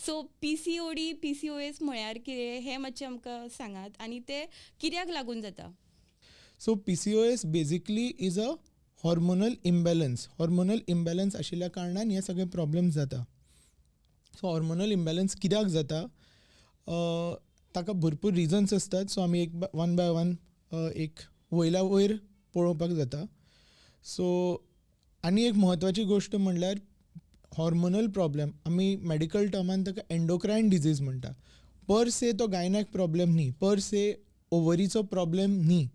So PCOD PCOS म्हळ्यार कितें हें मातशें आमकां सांगात आनी तें कित्याक लागून जाता. So PCOS basically is a hormonal imbalance आशिल्ल्या कारणान हे सगळे प्रॉब्लेम्स जाता. सो हॉर्मोनल इम्बॅलन्स कित्याक जाता ताका भरपूर रिजन्स आसतात. सो आमी एक वन बाय वन एक वयल्या वयर पळोवपाक जाता. सो आनी एक म्हत्वाची गोश्ट म्हणल्यार हॉर्मोनल प्रॉब्लेम आमी मेडिकल टर्मान ताका एंडोक्रायन डिजीज म्हणटा. पर से तो गायनॅक प्रॉब्लेम न्ही, पर से ओवरीचो प्रॉब्लेम न्ही,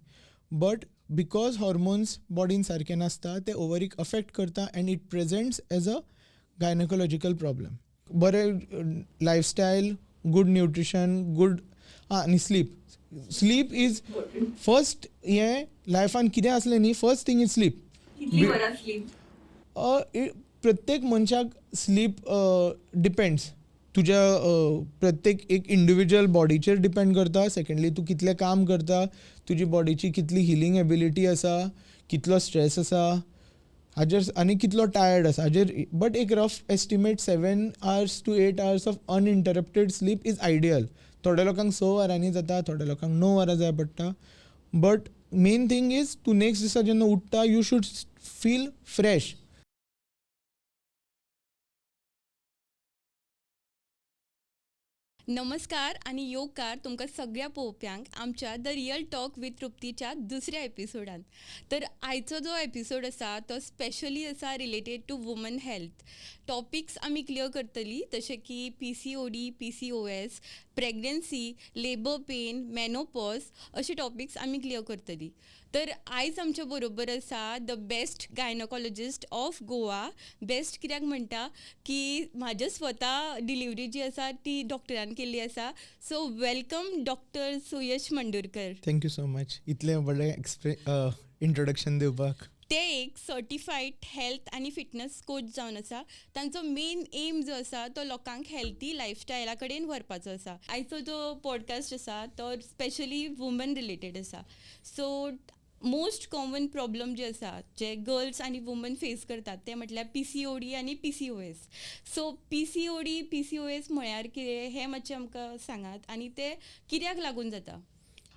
बट बिकॉज हॉर्मोन्स बॉडीन सारके नासता ते ओवरीक अफेक्ट करता end it presents as a gynaecological problem. बरें लायफस्टायल, गूड न्युट्रिशन, गूड आनी स्लीप इज फर्स्ट. हें लायफान कितें असलें न्ही, फर्स्ट थिंग इज स्लीप. प्रत्येक मनशाक स्लीप डिपेंड्स तुज्या प्रत्येक एक इंडिविज्युअल बॉडीचेर डिपेंड करता. सेकंडली तूं कितलें काम करता, तुजी बॉडीची कितली हिलींग एबिलिटी आसा, कितलो स्ट्रेस आसा हाजेर आनी कितलो टायर्ड आसा हाजेर. बट एक rough estimate 7 hours to 8 hours of uninterrupted sleep is ideal. थोड्या लोकांक 6 वरांनी जाता, थोड्या लोकांक 9 वरां जाय पडटा. बट मेन थिंग इज तूं नेक्स्ट दिसा जेन्ना उठ्ठा यू शूड फील फ्रेश. नमस्कार आणि योगकार तुमकां सगळ्या पळोवप्यांक आमच्या द रियल टॉक विथ तृप्तीच्या दुसऱ्या एपिसोडान. तर आयचो जो एपिसोड आसा तो स्पेशली आसा related to woman health. Topics आमी क्लियर करतली जशें की PCOD PCOS, pregnancy, labour pain, menopause अशे टॉपिक्स आमी क्लियर करतली. तर आयज आमच्या बरोबर आसा the best gynaecologist of Goa. Best कित्याक म्हणटा की म्हाजें स्वता डिलिव्हरी जी आसा ती डॉक्टरान केल्ली आसा. So welcome doctor Suyash Mandurkar. Thank you so much इतलें व्हडलें इंट्रोडक्शन दिवपाक. ते एक सर्टिफाईड हेल्थ आणि फिटनेस कोच जावन आसा. तांचो मेन एम जो आसा तो लोकांक हेल्थी लायफस्टायला कडेन व्हरपाचो आसा. आयचो जो पॉडकास्ट आसा तो स्पेशली वुमन रिलेटेड आसा. सो मोस्ट कॉमन प्रॉब्लम जे आसा जे गर्ल्स आणि वुमन फेस करतात ते म्हटल्यार PCOD आणि PCOS. सो PCOD PCOS म्हळ्यार कितें हें मातशें आमकां सांगात आनी ते कित्याक लागून जाता.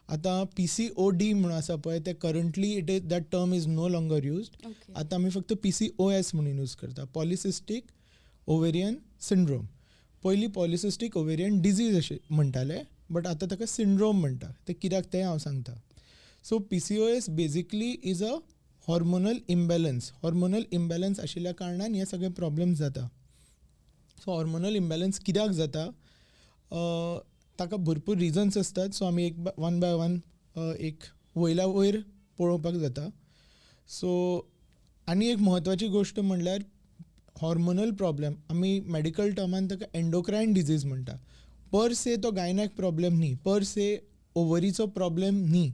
आतां PCOD म्हणून आसा पळय ते currently it is that term is no longer used. आतां आमी फक्त PCOS म्हणून यूज करता, पॉलिसिस्टीक ओवेरियन सिंड्रोम. पयलीं पॉलिसिस्टीक ओवेरियन डिजीज अशें म्हणटाले, बट आतां ताका सिंड्रोम म्हणटा. ते कित्याक तें हांव सांगता. So PCOS basically is a hormonal imbalance आशिल्ल्या कारणान हे सगळे प्रॉब्लेम्स जाता. सो हॉर्मोनल इम्बॅलन्स कित्याक जाता ताका भरपूर रिजन्स आसतात. सो आमी एक वन बाय वन एक वयल्या वयर पळोवपाक जाता. सो आनी एक म्हत्वाची गोश्ट म्हणल्यार हॉर्मोनल प्रॉब्लेम आमी मेडिकल टर्मान ताका एंडोक्रायन डिजीज म्हणटा. पर से तो गायनॅक प्रॉब्लेम न्ही, पर से ओवरीचो प्रॉब्लेम न्ही,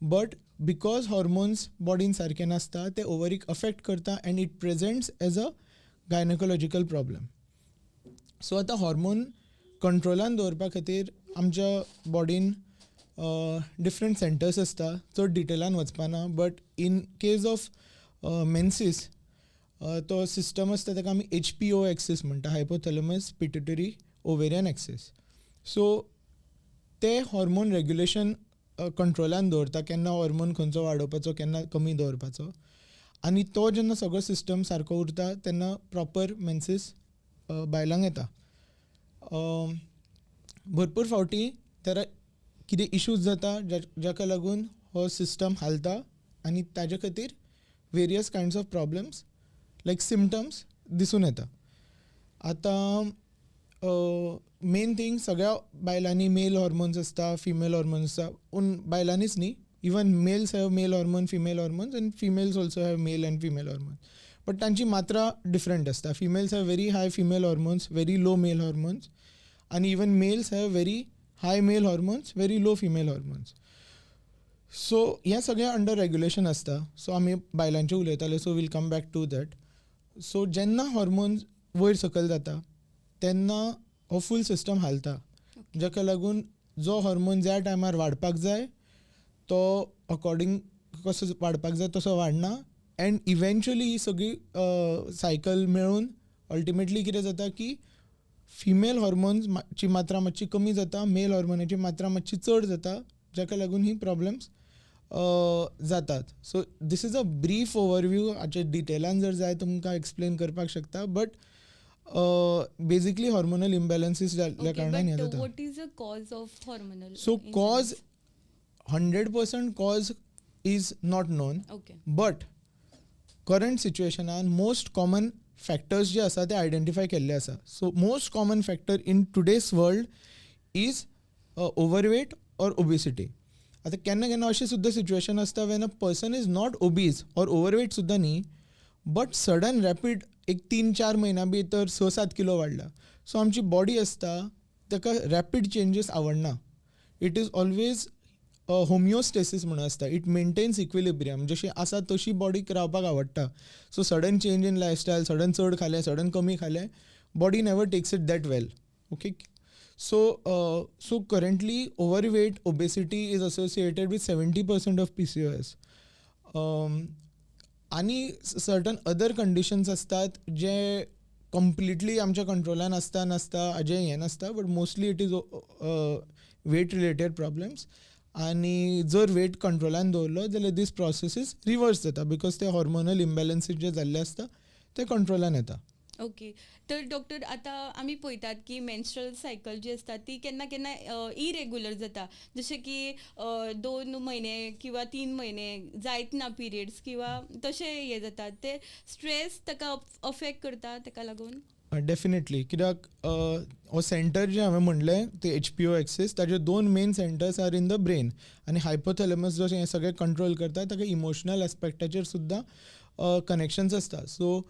बट बिकॉज हॉर्मोन्स बॉडीन सारके नासता ते ओवरीक अफेक्ट करता end it presents as a gynaecological problem. So आतां हॉर्मोन कंट्रोलान दवरपा खातीर आमच्या बॉडीन डिफरंट सेंटर्स आसता. चड डिटेलान वचपाना, बट इन केस ऑफ मेन्सीस तो सिस्टम आसता ताका आमी HPO एक्सीस म्हणटा, हायपोथॅलमस पिट्युटरी ओवेरियन एक्सीस. सो ते हॉर्मोन रेग्युलेशन कंट्रोलान दवरता, केन्ना हॉर्मोन खंयचो वाडोवपाचो केन्ना कमी दवरपाचो. आनी तो जेन्ना सगळो सिस्टम सारको उरता तेन्ना प्रॉपर मेन्सीस बायलांक येता. भरपूर फावटी कितें इश्यूज जाता जाका लागून हो सिस्टम हालता आनी ताजे खातीर various kinds of problems like symptoms दिसून येता. आतां मेन थिंग सगळ्या बायलांनी मेल हॉर्मोन्स आसता, फिमेल हॉर्मोन्स आसता. पूण बायलांनीच न्ही, even males have male hormone, female hormones, and females also have male and female hormones. But तांची मात्रा डिफरंट आसता. Females have very high female hormones, very low male hormones, आनी even males have very high male hormones, very low female hormones. So हें सगळें under regulation आसता. So आमी बायलांचें उलयताले, so will come back to that. So जेन्ना hormones वयर सकयल जाता तेन्ना हो फूल सिस्टम हालता, जाका लागून जो हॉर्मोन ज्या टायमार वाडपाक जाय तो अकॉर्डिंग कसो वाडपाक जाय तसो वाडना. एंड इवेंच्युअली ही सगळी सायकल मेळून अल्टिमेटली कितें जाता की फिमेल हॉर्मोन्सची मात्रा मातशी कमी जाता, मेल हॉर्मोनाची मात्रा मातशी चड जाता, जाका लागून ही प्रॉब्लेम्स जातात. So this is a brief overview. हाचे डिटेलान जर जाय तुमकां एक्सप्लेन करपाक शकता, बट बेसिकली हॉर्मोनल इम्बॅलन्सीस जाल्ल्या कारणान हें जाता. what is the cause of hormonal So cause, imbalance? 100% cause is not known, Okay. but current सिच्युएशनान मोस्ट कॉमन फॅक्टर्स जे आसा ते आयडेंटिफाय केल्ले आसा. So most common factor in today's world is overweight or obesity. आतां केन्ना केन्ना अशी सुद्दां सिच्युएशन आसता when a person is not obese or overweight सुद्दां न्ही, बट सडन रॅपीड एक 3-4 म्हयन्या भितर 6-7 किलो वाडला. सो आमची बॉडी आसता ताका रॅपीड चेंजीस आवडना. इट इज ऑलवेज होमिओस्टेसीस म्हणून आसता. It maintains equilibrium. जशी आसा तशी बॉडीक रावपाक आवडटा. So sudden change in lifestyle, sudden चड खालें, सडन कमी खालें, body never takes it that well. Okay. So currently overweight obesity is associated with 70% of PCOS. आनी सर्टन अदर कंडिशन्स आसतात जे कंप्लिटली आमच्या कंट्रोलान आसता नासता हाजें हें नासता, but mostly it is weight related problems. आनी जर वेट कंट्रोलान दवरलो जाल्यार दीस प्रोसेसीस रिवर्स जाता, बिकॉज ते हॉर्मोनल इम्बॅलन्सीस जे जाल्ले आसता ते कंट्रोलान येता. ओके. तर डॉक्टर आतां आमी पळयतात की मेन्स्ट्रल सायकल जी आसता ती केन्ना केन्ना इरेग्युलर जाता. जशें की 2 म्हयने किंवा 3 म्हयने जायत ना पिरियड्स किंवा तशें हें जाता. ते स्ट्रेस ताका अफेक्ट करता ताका लागून? डेफिनेटली. कित्याक हो सेंटर जे हांवें म्हणलें ते HPO एक्सीस, ताजे 2 main centres are in the brain. आनी हायपोथॅलमस जो हें सगळें कंट्रोल करता ताका इमोशनल एस्पेक्टाचेर सुद्दां कनेक्शन्स आसता. सो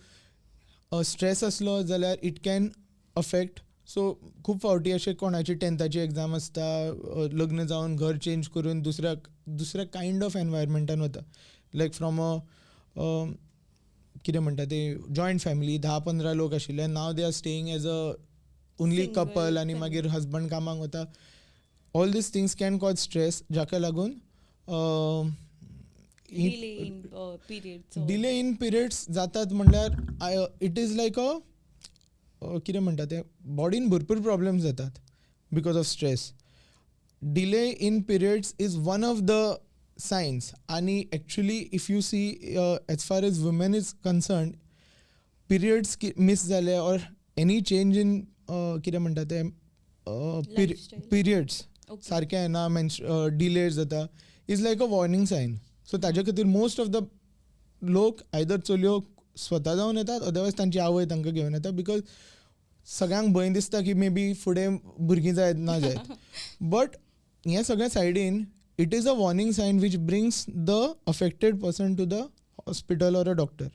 स्ट्रेस असलो जाल्यार इट कॅन अफेक्ट. सो खूब फावटी अशें कोणाची 10थाची एग्जाम आसता, लग्न जावन घर चेंज करून दुसऱ्या कायंड ऑफ एनवायरमेंटान वता. लायक फ्रॉम अ कितें म्हणटा ते जॉयंट फॅमिली 10-15 लोक आशिल्ले, now they are staying as a only Single couple, आनी family. मागीर हजबंड कामाक वता. All these things can cause stress, जाका लागून delay in periods? Delay in periods जातात. म्हणल्यार इट इज लायक कितें म्हणटा ते बॉडीन भरपूर प्रॉब्लेम्स जातात because of stress. Delay in periods is one of the signs. आनी actually if you see as far as women is concerned, periods miss जाले or any change in कितें म्हणटा ते Lifestyle. Periods Okay. सारकें येना, delay जाता, is like a warning sign. So ताजे खातीर मोस्ट ऑफ द लोक आयदर चलयो स्वता जावन येतात, अदरवायज तांची आवय तांकां घेवन येता, बिकॉज सगळ्यांक भंय दिसता की मे बी फुडें भुरगीं जायत ना जायत. बट हें सगळें सायडीन it is a warning sign which brings the affected person to the hospital or a doctor.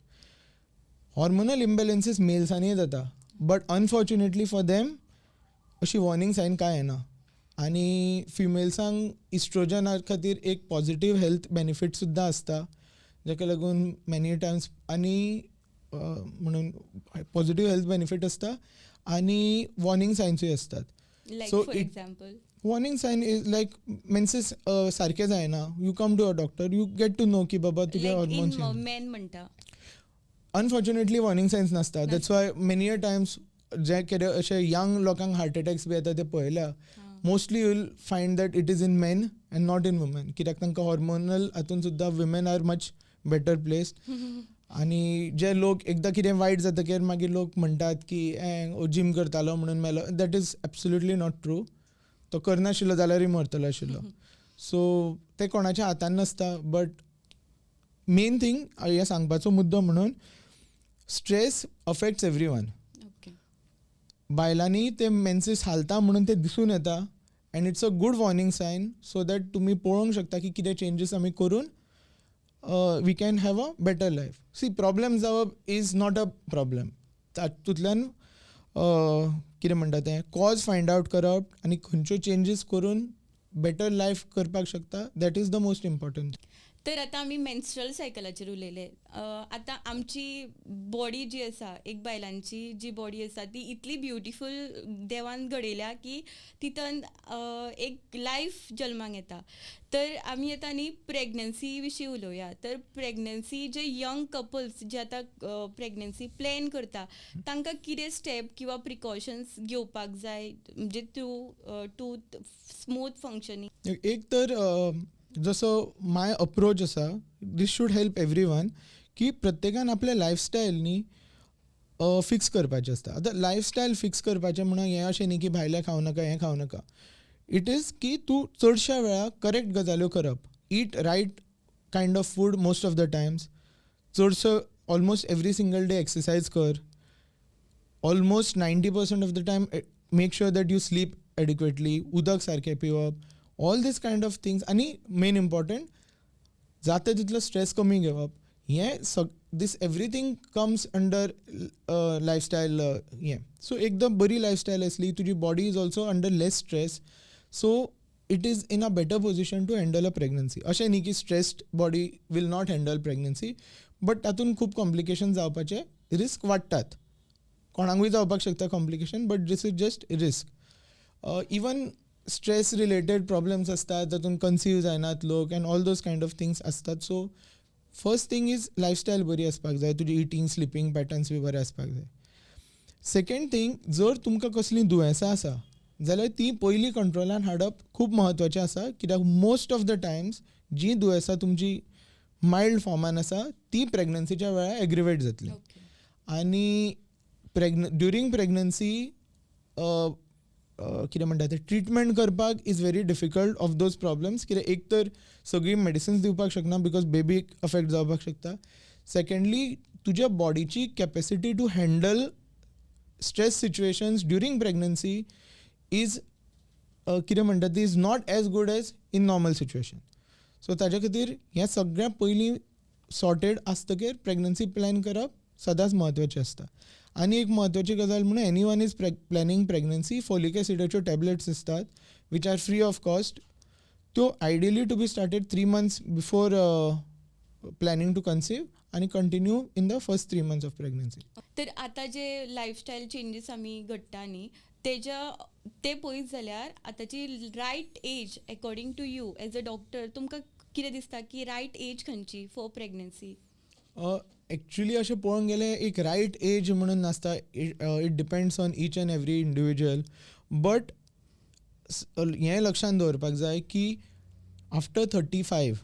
Hormonal imbalances मेल्सांनी जाता, बट अनफॉर्च्युनेटली फॉर देम अशी वॉर्निंग सायन कांय येना. आनी फिमेल्सांक इस्ट्रोजना खातीर एक पॉझिटीव हेल्थ बेनिफीट सुद्दां आसता, जाका लागून मेनी टायम्स आनी म्हणून पॉझिटीव हेल्थ बेनिफीट आसता आनी वॉर्निंग सायन्सूय आसतात. Like So for it- example? Warning sign is like menses सारकें जायना, you come to a doctor, you get to know की बाबा तुगे लायक हॉर्मोन्स. इन मेन म्हणटा. अनफॉर्च्युनेटली वॉर्निंग सायन्स नासता. That's why many a times जे कितें अशे यंग लोकांक हार्ट अटॅक्स बी येता ते पळयल्या, mostly you will find that it is in men and not in women. कित्याक तांकां हॉर्मोनल हातून सुद्दां women are much better placed. आनी जे लोक एकदां कितें वायट जातकीर मागीर लोक म्हणटात की जिम करतालो म्हणून मेलो, that is absolutely not true. तो करनाशिल्लो जाल्यारूय मरतलो आशिल्लो. सो ते कोणाच्या हातान नासता. बट मेन थिंग हें सांगपाचो मुद्दो म्हणून stress affects everyone. Okay. बायलांनी ते मेन्सीस हालता म्हणून ते दिसून येता, and it's a good warning sign, so that तुमी पळोवंक शकता की कितें चेंजीस आमी करून we can have a better life. See problem जावप इज नॉट अ प्रॉब्लेम. तातूंतल्यान कितें म्हणटा तें कॉज फायंड आवट करप आनी खंयच्यो चेंजीस करून बेटर लायफ करपाक शकता, that is the most important. तर आतां आमी मेन्स्ट्रल सायकलाचेर उलयले. आतां आमची बॉडी जी आसा, एक बायलांची जी बॉडी आसा ती इतली ब्युटिफूल देवान घडयल्या की तितून एक लायफ जल्माक येता. तर आमी आतां न्ही प्रेग्नन्सी विशीं उलोवया. तर प्रेग्नन्सी जे यंग कपल्स जे आतां प्रेग्नन्सी प्लॅन करता तांकां कितें स्टेप किंवा प्रिकॉशन्स घेवपाक जाय म्हणजे टू स्मूथ फंक्शनींग. एक तर जसो माय अप्रोच आसा, दीस शूड हेल्प एवरी वन, की प्रत्येकान आपलें लायफस्टायल न्ही फिक्स करपाचें आसता. आतां लायफस्टायल फिक्स करपाचें म्हणून हें अशें न्ही की भायलें खावं नाका, हें खावं नाका. इट इज की तूं चडश्या वेळा करेक्ट गजाल्यो करप. Eat right kind of food most of the times. चडसो almost every single day exercise कर. Almost 90% of the time make sure that you sleep adequately. उदक सारकें पिवप. All these kind of things. आनी मेन इम्पॉर्टंट, जाता तितलो stress कमी घेवप. हें these everything comes under lifestyle हें. सो एकदम बरी लायफस्टायल आसली, तुजी body is also under less stress, so it is in a better position to handle a pregnancy. अशें न्ही की stressed body will not handle pregnancy, but तातूंत खूब कॉम्प्लिकेशन जावपाचे रिस्क वाडटात. कोणाकूय जावपाक शकता complication, but this is just risk. Even stress related problems असतात, तातूंत कन्सीव जायनात लोक and all those kind of things असतात. So first thing is lifestyle बरी आसपाक जाय, तुजी इटींग स्लिपींग पॅटर्न्स बी बरे आसपाक जाय. सेकंड थिंग, जर तुमकां कसलीं दुयेंसां आसा जाल्यार ती पयलीं कंट्रोलान हाडप खूब म्हत्वाचें आसा. कित्याक मोस्ट ऑफ द टायम्स जी दुयेंसां तुमची मायल्ड फॉर्मान आसा ती प्रेग्नन्सीच्या वेळार एग्रिवेट जातली. आनी ड्युरींग प्रेग्नन्सी कितें म्हणटा तें ट्रिटमेंट करपाक is very difficult of those problems. कित्याक एक तर सगळी मेडिसिन्स दिवपाक शकना बिकॉज बेबीक अफेक्ट जावपाक शकता. सेकंडली तुज्या बॉडीची capacity to handle stress situations during pregnancy is कितें म्हणटा ती is not as good as in normal situation. So ताजे खातीर हें सगळ्यां पयलीं सॉर्टेड आसतकीर प्रेग्नन्सी प्लॅन करप सदांच म्हत्वाचें आसता. आनी एक म्हत्वाची गजाल म्हणून any one is planning pregnancy, folic एसिडाच्यो टॅबलेट्स आसतात which are free of cost. त्यो ideally to be started 3 months before planning to conceive आनी continue in the first 3 months of pregnancy. तर आतां जे लायफस्टायल चेंजीस आमी घडटा न्ही ते पळयत जाल्यार आतांची right age according to you as a doctor तुमकां कितें दिसता की रायट एज खंयची फॉर प्रेग्नन्सी? एक्चुली अशें पळोवंक गेलें एक रायट एज म्हणून नासता. It depends on each and every individual. But हें लक्षांत दवरपाक जाय की आफ्टर 35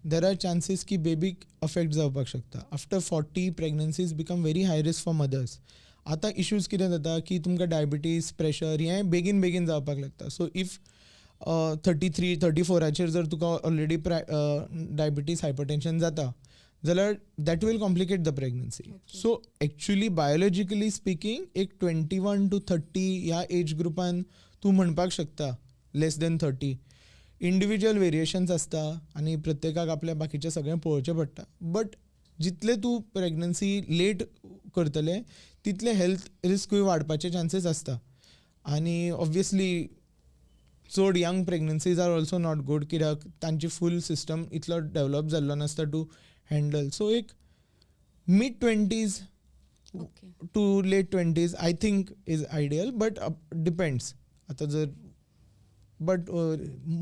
देर आर चान्सीस की बेबीक अफेक्ट जावपाक शकता. After 40 pregnancies become very high risk for mothers. आतां इश्यूज कितें जाता की तुमकां डायबिटीज, प्रेशर हें बेगीन लागता. सो इफ 33-34 जर तुका ऑलरेडी डायबिटीज, हायपरटेन्शन जाता जाल्यार that will complicate the pregnancy. So actually biologically speaking एक 21 to 30 ह्या एज ग्रुपान तूं म्हणपाक शकता लेस दॅन 30. इंडिविज्युअल वेरिएशन्स आसता आनी प्रत्येकाक आपल्या बाकीचें सगळें पळोवचें पडटा. बट जितले तूं प्रेग्नन्सी लेट करतले तितले हेल्थ रिस्कूय वाडपाचे चान्सीस आसता. आनी ऑब्वियसली चड young pregnancies are also not good, कित्याक तांची फूल सिस्टम इतलो डेवलप जाल्लो नासता टू हँडल. सो एक mid-20s to late 20s I think is ideal. But depends. आतां जर बट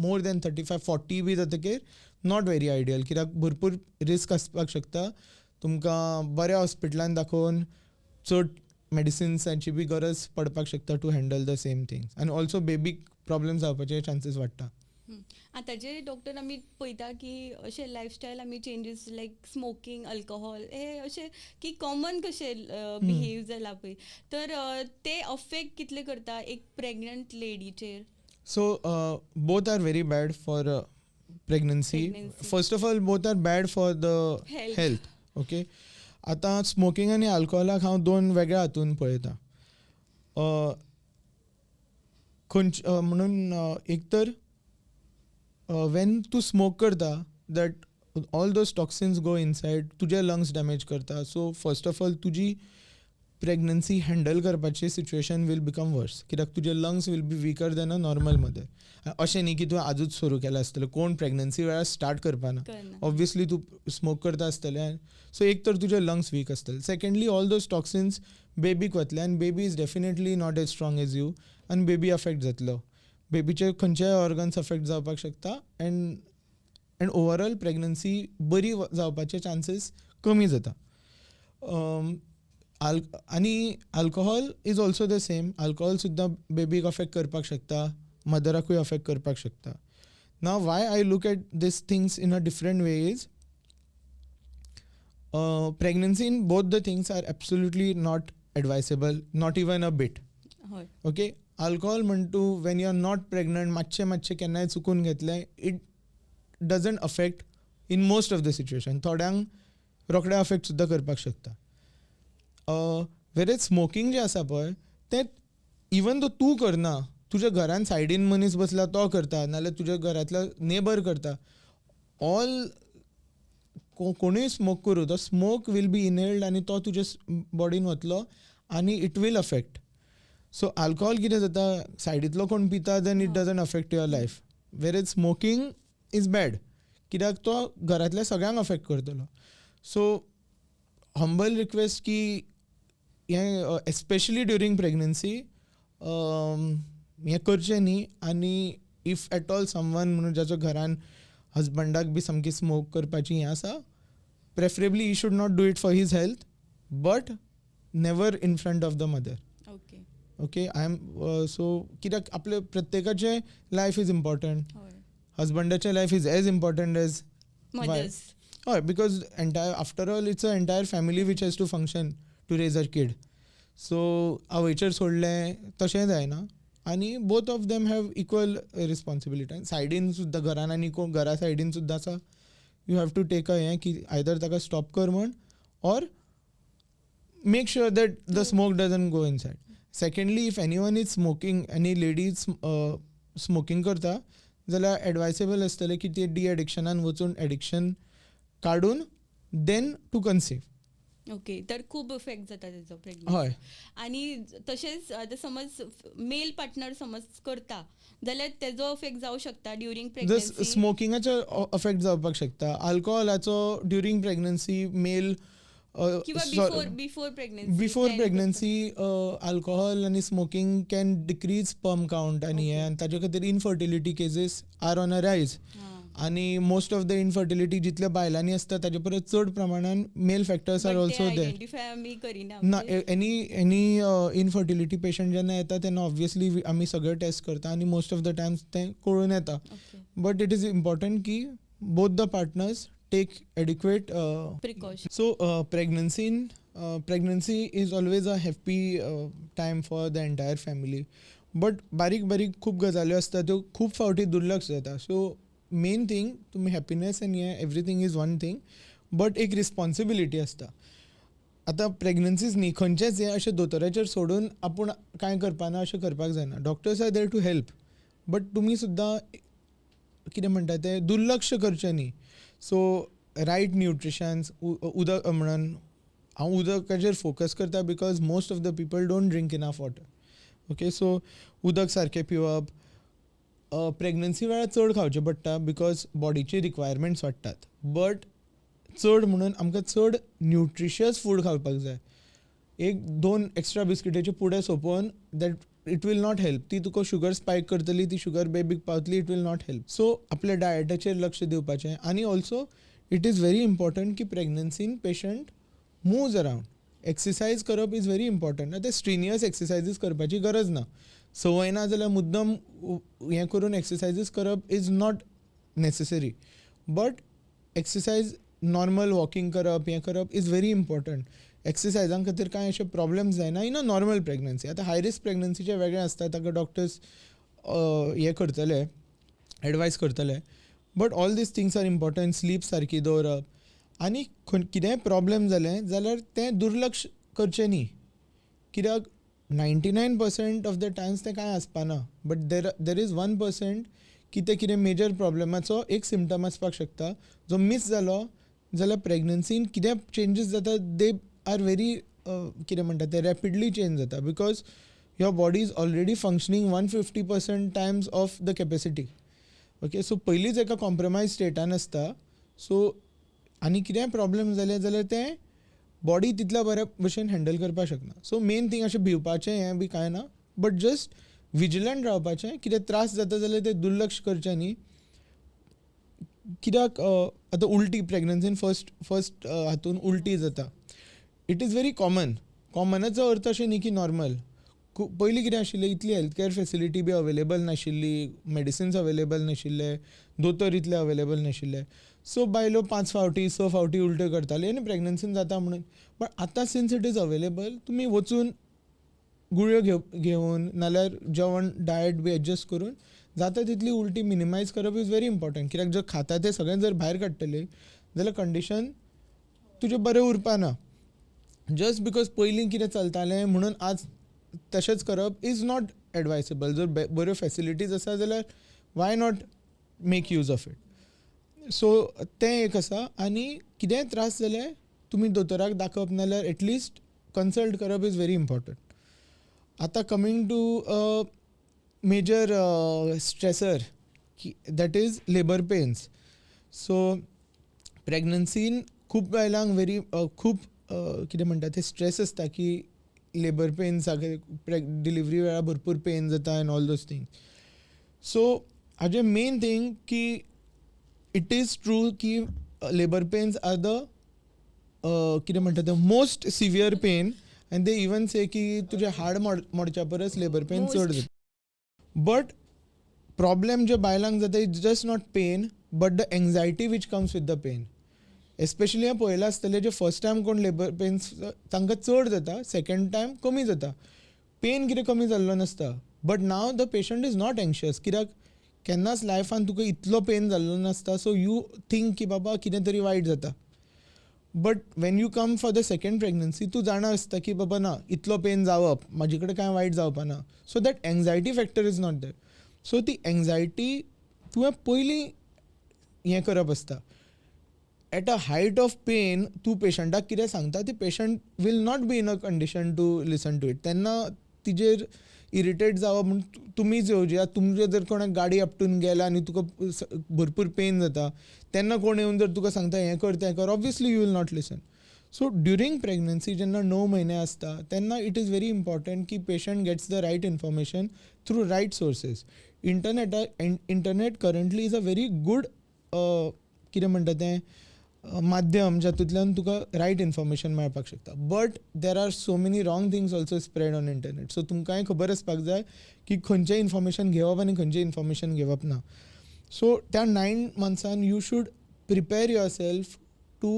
मोर दॅन 35-40 बी जातकीर नॉट व्हेरी आयडियल, कित्याक भरपूर रिस्क आसपाक शकता. तुमकां बऱ्या हॉस्पिटलान दाखोवन चड मेडिसिन्सांची बी गरज पडपाक शकता to handle the same things. आनी ऑल्सो बेबीक प्रॉब्लेम जावपाचे चान्सीस वाडटा. आतांचे डॉक्टर आमी पळयता की अशे लायफस्टायल आमी चेंजीस लायक स्मोकींग, अल्कोहॉल हे अशे की कॉमन कशे बिहेव जाला पळय, तर ते अफेक्ट कितले करता एक pregnant लेडीचेर? So both are very bad for pregnancy. First of all, both are bad for the health. Okay. आता स्मोकिंग आनी अल्कोहोलाक हांव दोन वेगळ्या हातून पळयता. म्हणून एक तर वेन तूं स्मोक करता that all those toxins go inside, तुजे लंग्स डॅमेज करता. सो फर्स्ट ऑफ ऑल तुजी प्रेग्नन्सी हँडल करपाची सिच्युएशन वील बिकम वर्स, कित्याक तुजे lungs will be weaker than a normal mother. अशें न्ही की तुवें आजूच सुरू केलां आसतलें, कोण प्रेग्नन्सी वेळार स्टार्ट करपाना. करना. ऑब्वियसली तूं स्मोक करता आसतलें, सो एक तर तुजे लंग्स वीक आसतले. सेकंडली ऑल दोज टॉक्सिन्स बेबीक वतले आनी baby is definitely not as strong as you आनी बेबी अफेक्ट जातलो. बेबीचे खंयचेय ऑर्गन्स अफेक्ट जावपाक शकता अँड ओवरऑल प्रेग्नन्सी बरी जावपाचे चान्सीस कमी जाता. आनी alcohol is also the same. Alcohol सुद्दां बेबीक अफेक्ट करपाक शकता, मदराकूय अफेक्ट करपाक शकता. Now why I look at this things in a different way is pregnancy in both the things are absolutely not advisable, not even a bit. हय. Okay, alcohol म्हणटू when you are not pregnant मातशें केन्नाय चुकून घेतलें, it doesn't affect in most of the situation. थोड्यांक रोखडें affect सुद्दां करपाक शकता. वेरेज स्मोकींग जें आसा पळय तें इवन दो तूं करना, तुज्या घरान सायडीन मनीस बसला तो करता, नाजाल्यार तुज्या घरांतलो नेबर करता, ऑल कोणूय स्मोक करूं, तो स्मोक वील बी इनहेल्ड आनी तो तुज्या बॉडीन वतलो आनी it will affect. So alcohol कितें जाता, सायडींतलो कोण पिता then it doesn't affect your life. Whereas smoking is bad, कित्याक तो घरांतल्या सगळ्यांक अफेक्ट करतलो. सो हंबल रिक्वेस्ट की हें एस्पेशली ड्युरींग प्रेग्नन्सी हें करचें न्ही. आनी इफ एट ऑल समवन म्हणून जाच्या घरान हजबंडाक बी सामकी स्मोक करपाची हें आसा, preferably he should not do it for his health, but never in front of the mother. Okay. Okay, I am so कित्याक आपले प्रत्येकाचें लायफ इज इम्पॉर्टंट, हय. हजबंडाचें life is as important as mothers. हय, because entire after all it's a entire family which has to function to raise a kid. So आवयचेर सोडलें तशें जायना आनी both of them have equal responsibility. सायडीन सुद्दां घरान आनी कोण घरा सायडीन सुद्दां आसा, you have to take a हें की आयदर ताका स्टॉप कर म्हण or make sure that the smoke doesn't go inside. Secondly, if any one is smoking, any lady smoking करता, जाल्यार एडवायसेबल आसतलें की ती डी एडिक्शनान वचून एडिक्शन काडून देन टू कन्सीव. ओके, तर खूब इफेक्ट जाता तेजो प्रेग्नन्सी. हय. आनी तशेंच आतां समज मेल पार्टनर समज करता जाल्यार तेजो इफेक्ट जावं शकता ड्युरींग जस्ट प्रेग्नन्सी. स्मोकिंगाचो अफेक्ट जावपाक शकता, अल्कोहॉलाचो ड्युरींग प्रेग्नन्सी मेल किंवा before pregnancy. Before pregnancy alcohol आनी smoking can decrease sperm count आनी हें, आनी ताजे खातीर infertility cases are on a rise. आनी मोस्ट ऑफ द इनफर्टिलिटी जितल्या बायलांनी आसता ताजे परस चड प्रमाणान male factors are also there. Identify आमी करिना. ना, एनी इनफर्टिलिटी पेशंट जेन्ना येता तेन्ना ऑब्वियसली आमी सगळे टेस्ट करता आनी मोस्ट ऑफ द टायम्स तें कळून येता. बट इट इज इम्पॉर्टंट की both the partners take adequate Precaution. So pregnancy is always a happy time for the entire family, but बारीक खूब गजाल्यो आसता त्यो खूब फावटी दुर्लक्ष जाता. सो मेन थिंग, तुमी हॅपिनेस आनी हें everything is one thing, but एक रिस्पॉन्सिबिलिटी आसता. आतां प्रेग्नन्सीज न्ही, खंयचेच हें अशें दोतोराचेर सोडून आपूण कांय करपाना अशें करपाक जायना. Doctors are there to help, but तुमी सुद्दां कितें म्हणटा तें दुर्लक्ष करचें न्ही. सो रायट न्युट्रिशन्स, उदक म्हणून हांव उदकाचेर फोकस करता because most of the people don't drink enough water. Okay, so उदक सारकें पिवप. प्रेग्नन्सी वेळार चड खावचें पडटा बिकॉज बॉडीची रिक्वायरमेंट्स वाडटात, बट चड म्हणून आमकां चड न्युट्रिशियस फूड खावपाक जाय. 1-2 एक्स्ट्रा बिस्किटाचे पुडे सोंपोवन that it will not help. ती तुका शुगर स्पायक करतली, ती शुगर बेबीक पावतली, it will not help. So आपल्या डायटाचेर लक्ष दिवपाचें. आनी also it is very important की प्रेग्नन्सीन पेशंट मूव्ज अरावंड. एक्सरसायज करप इज व्हेरी इम्पॉर्टंट. आतां स्ट्रिनियस एक्सरसायजीस करपाची गरज ना. संवय ना जाल्यार मुद्दम हें करून एक्सरसायजीस करप is not necessary, but exercise normal walking करप हें करप इज व्हेरी इम्पॉर्टंट. एक्सरसायजां खातीर कांय अशे प्रॉब्लेम्स जायना इन अ नॉर्मल प्रेग्नन्सी. आतां हाय रिस्क प्रेग्नन्सीचे वेगळें आसता, ताका डॉक्टर्स हें करतले, एडवायस करतले, but all these things are important. Sleep सारकी दवरप. आनी कितेंय प्रॉब्लेम जालें जाल्यार तें दुर्लक्ष करचें न्ही, कित्याक 99% ऑफ द टायम्स तें कांय आसपाना, बट देर इज 1% की तें कितें मेजर प्रॉब्लेमाचो एक सिम्टम आसपाक शकता जो मिस जालो जाल्यार प्रेग्नन्सीन कितें चेंजीस जाता दे आर व्हेरी कितें म्हणटा तें रॅपिडली चेंज जाता because your body is already functioning 150% Times of the capacity. Okay, so पयलींच एका कॉम्प्रमायज स्टेटान आसता. सो आनी कितेंय प्रॉब्लम जाले जाल्यार तें बॉडी तितल्या बऱ्या भशेन हँडल करपाक शकना. सो मेन थिंग अशें भिवपाचें हें बी कांय ना, बट जस्ट विजिलंट रावपाचें. कितें त्रास जाता जाल्यार ते दुर्लक्ष करचें न्ही. कित्याक आतां उलटी प्रेग्नन्सीन फर्स्ट हातून उलटी जाता. It is very common. कॉमनाचो अर्थ अशें न्ही की नॉर्मल. पयलीं कितें आशिल्लें, इतली हेल्थ कॅर फेसिलिटी बी अवेलेबल नाशिल्ली, मेडिसिन्स अवेलेबल नाशिल्ले, दोतोर इतले अवेलेबल नाशिल्ले. सो बायलो 5 फावटी 6 फावटी उलट्यो करताली आनी प्रेग्नन्सीन जाता म्हणून. बट आतां सिन्स इट इज अवेलेबल, तुमी वचून गुळयो घेवन नाल्यार जेवण डायट बी एडजस्ट करून जाता तितली उलटी मिनिमायज करप इज व्हेरी इम्पॉर्टंट. कित्याक जर खाता तें सगळें जर भायर काडटलें जाल्यार कंडिशन तुजें बरें उरपाना. जस्ट बिकॉज पयलीं कितें चलतालें म्हणून आज तशेंच करप इज नॉट एडवायसेबल. जर बऱ्यो फेसिलिटीज आसा जाल्यार why not make use of it. So तें एक आसा. आनी कितेंय त्रास जाले तुमी दोतोराक दाखोवप नाल्यार एटलिस्ट कन्सल्ट करप इज व्हेरी इम्पॉर्टंट. आतां coming to major stressor that is labour pains. So प्रेग्नन्सीन खूब बायलांक खूब कितें म्हणटा तें स्ट्रेस आसता की लेबर पेन्स डिलिव्हरी वेळार भरपूर पेन जाता and all those things. So हाजें मेन थिंग की इट इज ट्रू की लेबर पेन्स आर द कितें म्हणटा तें most severe pain and they even say की तुजें हाड मोडच्या परस लेबर पेन चड जाता. बट प्रॉब्लेम जे बायलांक जाता is just not pain but the anxiety which comes with the pain. Especially हांवें पळयलां आसतलें जे फर्स्ट टायम कोण लेबर पेन्स तांकां चड जाता, सेकंड टायम कमी जाता. पेन कितें कमी जाल्लो नासता, but now the patient is not anxious. कित्याक केन्नाच लायफान तुका इतलो पेन जाल्लो नासता. सो यू थिंक की बाबा कितें तरी वायट जाता. But Wien you come for the second pregnancy तूं जाणा आसता की बाबा ना इतलो पेन जावप, म्हाजे कडेन कांय वायट जावपा ना. So that anxiety factor is not there. So ती एंग्जायटी तुवें पयलीं हें करप आसता. At a height of pain तूं पेशंटाक कितें सांगता ती patient will not be in a condition to listen to it. तेन्ना तिजेर इरिटेट जावप म्हणून तुमीच येवचे. तुमचे जर कोणाक गाडी आपटून गेला आनी तुका भरपूर पेन जाता तेन्ना कोण येवन जर तुका सांगता हें कर तें कर, obviously you will not listen. So during pregnancy जेन्ना 9 म्हयने आसता तेन्ना इट इज व्हेरी इम्पॉर्टंट की patient gets the right information through right sources. Internet currently is a very good कितें म्हणटा तें माध्यम जातूंतल्यान तुका रायट इन्फॉर्मेशन मेळपाक शकता. But there are so many wrong things also spread on internet. So तुमकांय खबर आसपाक जाय की खंयचें इन्फॉर्मेशन घेवप आनी खंयचें इन्फॉर्मेशन घेवप ना. सो त्या 9 मंथ्सान you should prepare yourself to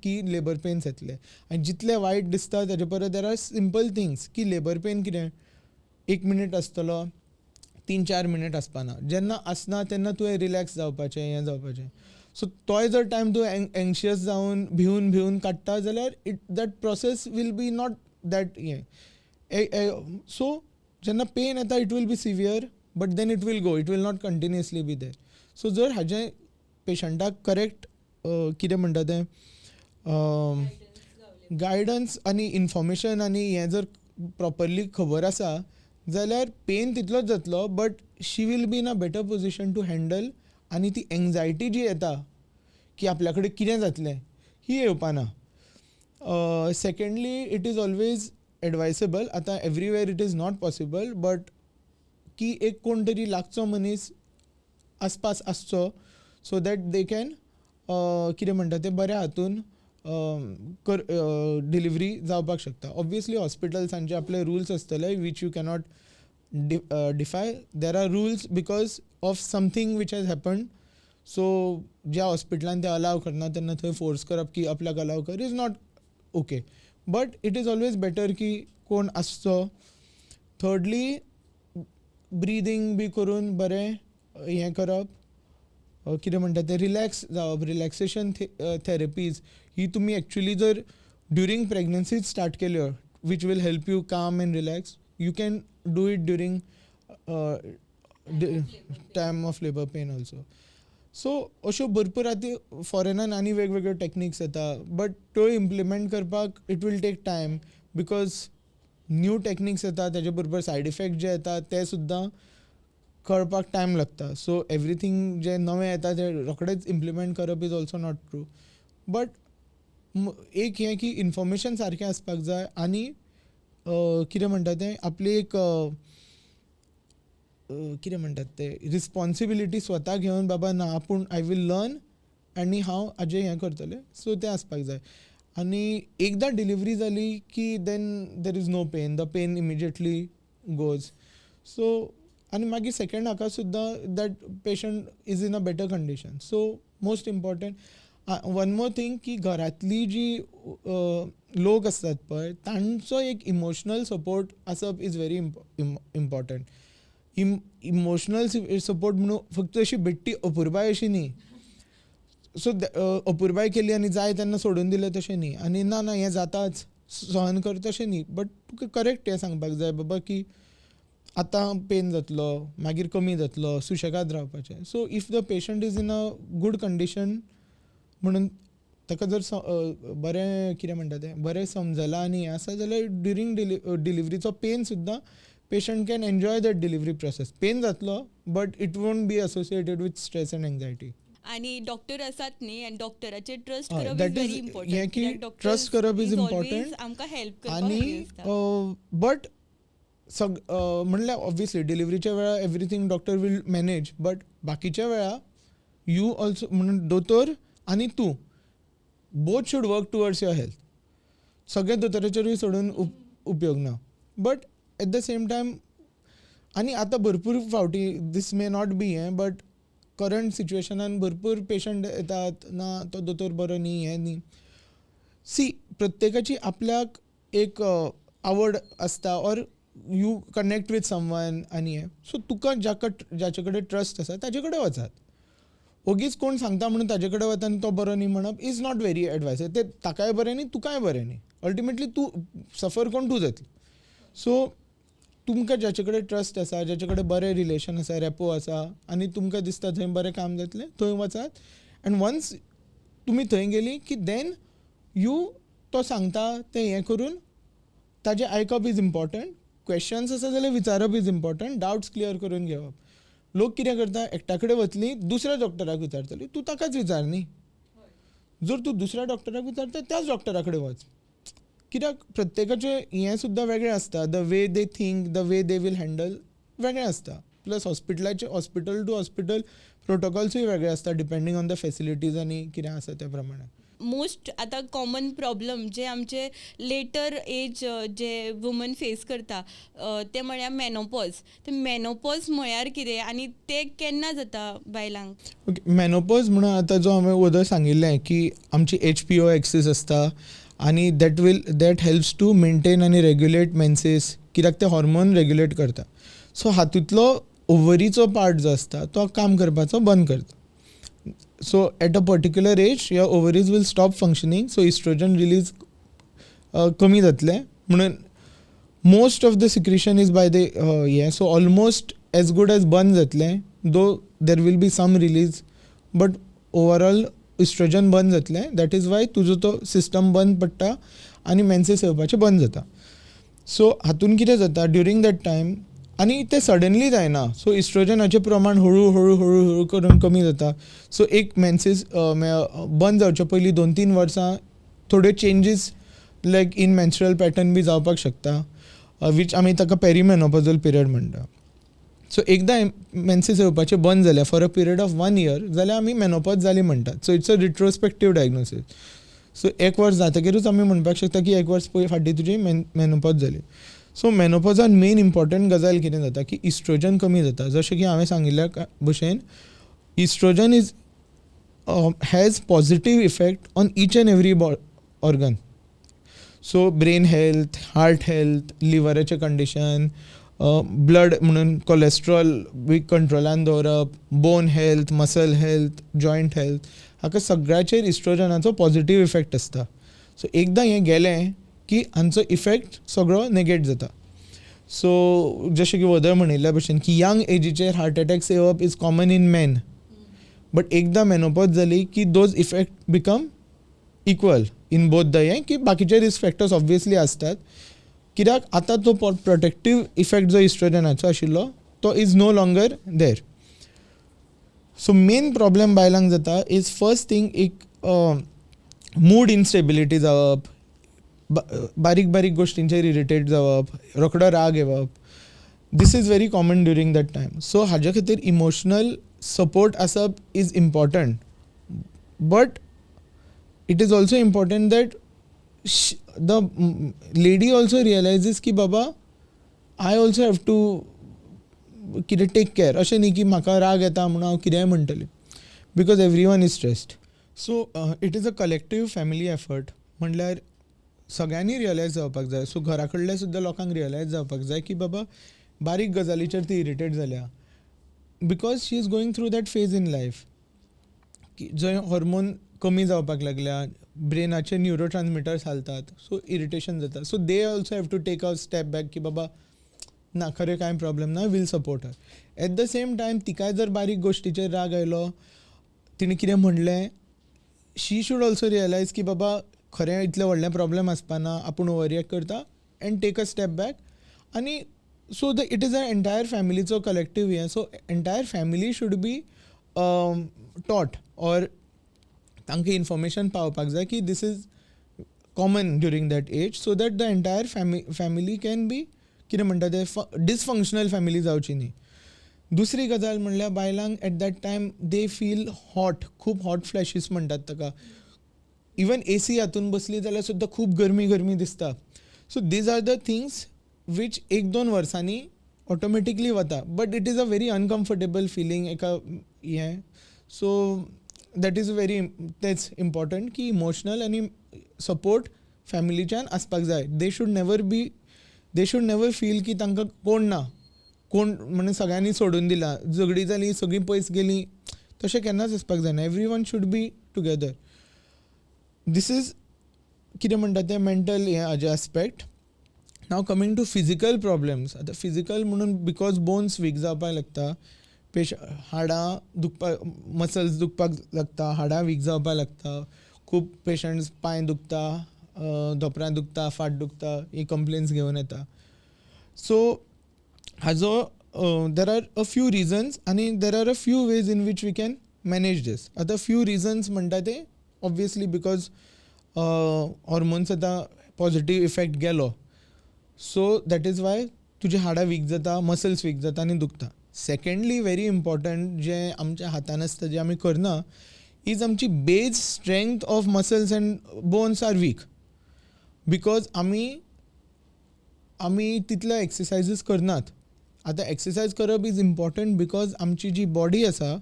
की लेबर पेन्स येतले. आनी जितले वायट दिसता तेजे परस देर आर सिंपल थिंग्स की लेबर पेन कितें 1 मिनीट आसतलो 3-4 मिनीट आसपाना. जेन्ना आसना तेन्ना तुवें रिलॅक्स जावपाचें हें जावपाचें. सो तोय जर टायम तूं एंग्शियस जावन भिवन काडटा जाल्यार that process will be not that हें. सो जेन्ना पेन येता it will be severe but then it will go, it will not continuously be there. So जर हाजें पेशंटाक करेक्ट कितें म्हणटा तें गायडन्स आनी इन्फॉर्मेशन आनी हें जर प्रॉपरली खबर आसा जाल्यार पेन तितलोच जातलो but she will be in a better position to handle. आनी ती एंग्जायटी जी येता की आपल्या कडेन कितें जातलें ही येवपाना. सेकंडली इट इज ऑलवेज एडवायसेबल, आतां everywhere it is not possible, but की एक कोण तरी लागचो मनीस आसपास आसचो सो दॅट दे कॅन कितें म्हणटा तें बऱ्या हातून डिलिव्हरी जावपाक शकता. ऑब्वियसली हॉस्पिटल्सांचे आपले रुल्स आसतले which you cannot defy. There are rules because of something which has happened. So ज्या हॉस्पिटलान ते अलाव करना तेन्ना थंय फोर्स करप की आपल्याक अलाव कर is not okay. But it is always better की कोण आसचो. थर्डली ब्रिदींग बी करून बरें हें करप, कितें म्हणटा तें रिलॅक्स जावप. रिलॅक्सेशन थेरपीज ही तुमी एक्चुली जर ड्युरींग प्रेग्नन्सीज स्टार्ट केल्यो वीच वील हेल्प यू काम end relax. You can do it during time of labour pain also. So अश्यो भरपूर आतां फॉरेनान आनी वेगवेगळ्यो टॅक्निक्स येता बट त्यो इम्प्लिमेंट करपाक it will take time. Because new techniques येता त्याचे बरोबर सायड इफेक्ट जे येता ते सुद्दां कळपाक टायम लागता. सो एवरीथींग जे नवें येता ते रोखडेंच इम्प्लिमेंट करप is also not true. But एक हें की इन्फॉर्मेशन सारकें आसपाक जाय आनी कितें म्हणटा तें आपली एक कितें म्हणटात ते रिस्पॉन्सिबिलिटी स्वता घेवन बाबा ना आपूण आय वील लर्न आनी हांव हाजें हें करतलें. सो तें आसपाक जाय. आनी एकदां डिलिव्हरी जाली की then there is no pain, the pain immediately goes. So आनी मागीर सेकंड हाका सुद्दां that patient is in a better condition. So most important one more thing की घरांतली जी लोक आसतात पळय तांचो एक इमोशनल सपोर्ट आसप is very important. Emotional support म्हणून फक्त अशी बेट्टी अपुरबाय अशी न्ही. सो अपुरबाय केली आनी जाय तेन्ना सोडून दिलें तशें न्ही. आनी ना ना हें जाताच सहन कर तशें न्ही. बट तुका करेक्ट हें सांगपाक जाय बाबा की आतां पेन जातलो मागीर कमी जातलो सुशेगाद रावपाचें. So if the patient is in a good condition म्हणून ताका जर बरें कितें म्हणटा तें बरें समजलां आनी हें आसा जाल्यार ड्युरींग डिलिव्हरीचो पेन सुद्दां patient can enjoy that delivery process. Pain जातलो but it won't be associated with stress and anxiety. आणि डॉक्टर आसात न्ही आनी डॉक्टराचेर ट्रस्ट हय, करप that is very is- important. हें की trust करप is important. आमकां हेल्प करपाक आनी ready आसता. बट म्हणल्यार ऑब्वियसली डिलिव्हरीच्या वेळार everything doctor will manage. But बाकीच्या वेळार यू ऑल्सो म्हणून दोतोर आनी तूं both should work towards your health. सगळे दोतोराचेरूय सोडून उपयोग ना. But at the same time आनी आतां भरपूर फावटी दीस मे नॉट बी हें बट करंट सिच्युएशनान भरपूर पेशंट येतात ना तो दोतोर बरो न्ही हें न्ही. सी प्रत्येकाची आपल्याक एक आवड आसता or you connect with someone आनी हें. सो तुका जाचे कडेन ट्रस्ट आसा ताजे कडेन वचात. ओगीच कोण सांगता म्हणून ताजे कडेन वता आनी तो बरो न्ही म्हणप इज नॉट व्हेरी एडवायस. ते ताकाय बरें न्ही तुकाय बरें न्ही. अल्टिमेटली तूं सफर कोण तूं जातली. सो तुमकां जाचे कडेन ट्रस्ट आसा जाचे कडेन बरें रिलेशन आसा रेपो आसा आनी तुमकां दिसता थंय बरें काम जातलें थंय वचात. आनी वन्स तुमी थंय गेली की देन यू तो सांगता तें हें करून ताजें आयकप इज इम्पॉर्टंट. क्वेश्चन्स आसा जाल्यार विचारप इज इम्पॉर्टंट. डावट्स क्लियर करून घेवप. लोक कितें करता एकट्या कडेन वतली दुसऱ्या डॉक्टराक विचारतली. तूं ताकाच विचार न्ही. जर तूं दुसऱ्या डॉक्टराक विचारता त्याच डॉक्टरा कडेन वच. कित्याक प्रत्येकाचें हें सुद्दां वेगळें आसता. The way they think the way they will handle वेगळें आसता. प्लस हॉस्पिटल टू हॉस्पिटल प्रोटोकॉल्सूय वेगळे आसता डिपेंडींग ऑन द फेसिलिटीज आनी कितें आसा त्या प्रमाणे. मोस्ट आतां कॉमन प्रॉब्लम जे आमचे लेटर एज जे वुमन फेस करता ते म्हळ्यार मॅनोपॉज. ते मॅनोपॉज म्हळ्यार कितें आनी ते केन्ना जाता बायलांक? ओके, मॅनोपॉज म्हणून आतां जो हांवें वदर सांगिल्लें की आमची HPO एक्सीस आसता आनी दॅट हेल्प्स टू मेंटेन आनी रेग्युलेट मेन्सीस कित्याक ते हॉर्मोन रेग्युलेट करता. सो हातूंतलो ओवरीचो पार्ट जो आसता तो काम करपाचो बंद करता. So at a particular age your ovaries will stop functioning. So estrogen release कमी जातलें म्हणून most of the secretion is by the हें. So almost as good as बंद जातलें though there will be some release but overall estrogen बंद जातलें. That is Y तुजो तो सिस्टम बंद पडटा आनी मेन्सीस येवपाचें बंद जाता. सो हातून कितें जाता ड्युरींग दॅट टायम आनी तें सडनली जायना. सो इस्ट्रोजनाचें प्रमाण हळू हळू हळू हळू करून कमी जाता. सो एक मेन्सीस बंद जावचे पयलीं 2-3 वर्सां थोड्यो changes like in menstrual pattern बी जावपाक शकता वीच आमी ताका पेरिमेनोपॉजल पिरियड म्हणटा. सो एकदां मेन्सीस येवपाचें बंद जाल्यार for a period of 1 year जाल्यार आमी मेनोपॉज जाली म्हणटात. So it's a retrospective diagnosis. So 1 वर्स जातकीरूच आमी म्हणपाक शकता की 1 वर्स फाटीं तुजी मेनोपॉज जाली. सो मेनोपॉजान मेन इम्पॉर्टंट गजाल कितें जाता की इस्ट्रोजन कमी जाता. जशें की हांवें सांगिल्ल्या भशेन estrogen is has positive effect on each and every organ. So brain health, heart health, लिव्हराचें कंडिशन, ब्लड म्हणून कोलेस्ट्रॉल बी कंट्रोलान दवरप, bone health, muscle health, joint health हाका सगळ्याचेर इस्ट्रोजनाचो पॉझिटीव इफेक्ट आसता. सो एकदां हें गेलें की हांचो इफेक्ट सगळो नेगेट जाता. सो जशें की वदर म्हणिल्ल्या भशेन की यंग एजीचेर हार्ट अटॅक्स येवप is common in main. But एकदां मेनोपॉज जाली की those effect become equal in both the हें की बाकीचे रिस्क फॅक्टर्स ऑब्वियसली आसतात. कित्याक आतां तो प्रोटेक्टीव इफेक्ट जो इस्ट्रोजनाचो आशिल्लो तो is no longer there. So men problem बायलांक जाता इज फर्स्ट थिंग एक मूड इन्स्टेबिलिटी जावप, बारीक बारीक गोश्टींचेर इरिटेट जावप, रोखडो राग येवप. This is very common during that time. So हाजे खातीर इमोशनल सपोर्ट आसप is important. But it is also important that the lady also realizes की बाबा I also have to कितें टेक केअर. अशें न्ही की म्हाका राग येता म्हणून हांव कितेंय म्हणटलें, because everyone is stressed. So it is a collective family effort. म्हणल्यार सगळ्यांनी रियलायज जावपाक जाय. सो घरा कडल्या सुद्दां लोकांक रियलायज जावपाक जाय की बाबा बारीक गजालीचेर ती इरिटेट जाल्या, because she is going through that phase in life की जंय हॉर्मोन कमी जावपाक लागल्या, ब्रेनाचे न्यूरो ट्रान्समिटर्स हालतात, सो इरिटेशन जाता. So they also have to take a step back की बाबा ना, खरें कांय प्रॉब्लेम ना, will support her. At the same time तिकाय जर बारीक गोश्टीचेर राग आयलो, तिणें कितें म्हणलें, शी शूड ऑल्सो रियलायज की बाबा खरें इतलें व्हडलें प्रॉब्लेम आसपाना, आपूण ओवररिएक्ट करता, and take a step back. आनी so it is a entire फॅमिलीचो कलेक्टीव हें. So entire family should be taught or तांकां इन्फॉर्मेशन पावपाक जाय की this is common during that age, so that the entire family can be कितें म्हणटा तें डिसफंक्शनल फॅमिली जावची न्ही. दुसरी गजाल म्हणल्यार बायलांक at that time they feel hot, खूब हॉट फ्लॅशीस म्हणटात ताका. इवन AC हातून बसली जाल्यार सुद्दां खूब गरमी दिसता. So these are the things which 1-2 वर्सांनी ऑटोमॅटिकली वता, but it is a very uncomfortable feeling एका हें. सो दॅट इज तेच इम्पॉर्टंट की इमोशनल आनी सपोर्ट फॅमिलीच्यान आसपाक जाय. दे शूड नेवर फील की तांकां कोण म्हणून सगळ्यांनी सोडून दिला, झगडी जाली, सगळीं पयस गेलीं, तशें केन्नाच आसपाक जायना. Everyone should be together. This is कितें म्हणटा तें मेंटल हें हाजे aspect. Now coming to physical problems. आतां फिजिकल म्हणून बिकॉज बोन्स वीक जावपाक लागता, हाडां दुखपाक, मसल्स दुखपाक लागता, हाडां वीक जावपाक लागता. खूब पेशंट्स पांय दुखता, धोपरां दुखता, फाट दुखता, ही कंप्लेन्स घेवन येता. सो हाजो there are a few reasons आनी there are a few ways in which we can manage this. आतां फ्यू रिजन्स म्हणटा ते ऑब्वियसली बिकॉज हॉर्मोन्स आतां पॉझिटीव इफेक्ट गेलो, सो दॅट इज वाय तुजी हाडां वीक जाता, मसल्स वीक जाता आनी दुखता. सेकंडली व्हेरी इम्पॉर्टंट जें आमच्या हातान आसता, जें आमी करना, इज आमची base strength of muscles and bones are weak. Because आमी तितले एक्सरसायजीस करनात. आतां एक्सरसायज करप इज इम्पॉर्टंट बिकॉज आमची जी बॉडी आसा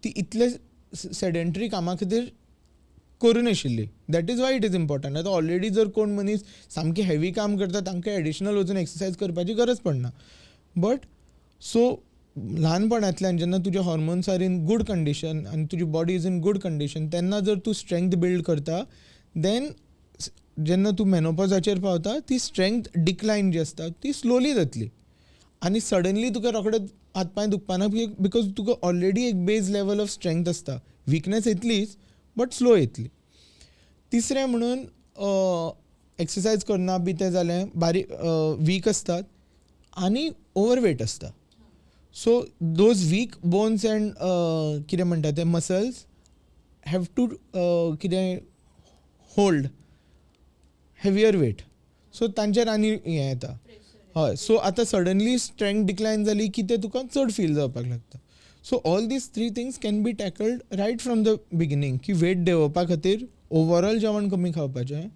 ती इतले सेडेंटरी कामा खातीर करून आशिल्ली. That is why it is important. आतां ऑलरेडी जर कोण मनीस सामकें हेवी काम करता, तांकां एडिशनल वचून एक्सरसायज करपाची गरज पडना. बट सो ल्हानपणांतल्यान जेन्ना तुजे hormones are in good condition आनी तुजी body is in good condition, तेन्ना जर तूं स्ट्रेंथ बिल्ड करता, देन जेन्ना तूं मेनोपॉजाचेर पावता, ती स्ट्रेंथ डिक्लायन जी आसता ती स्लोली जातली आनी सडनली तुका रोखडेंच हातपांय दुखपाना, बिकॉज तुका ऑलरेडी एक बेज लेवल ऑफ स्ट्रेंथ आसता. विकनेस येतलीच, बट स्लो येतली. तिसरें म्हणून एक्सरसायज करना बी तें जालें, बारीक वीक आसतात आनी ओवरवेट आसता. So those weak bones and कितें म्हणटा ते मसल्स हॅव टू कितें होल्ड हेवियर वेट. सो तांचेर आनी हें येता. हय. सो आतां सडनली स्ट्रेंथ डिक्लायन जाली की तें तुका चड फील जावपाक लागता. So all these 3 things can be tackled right from the beginning. की वेट देंवोवपा खातीर ओवरऑल जेवण कमी खावपाचें,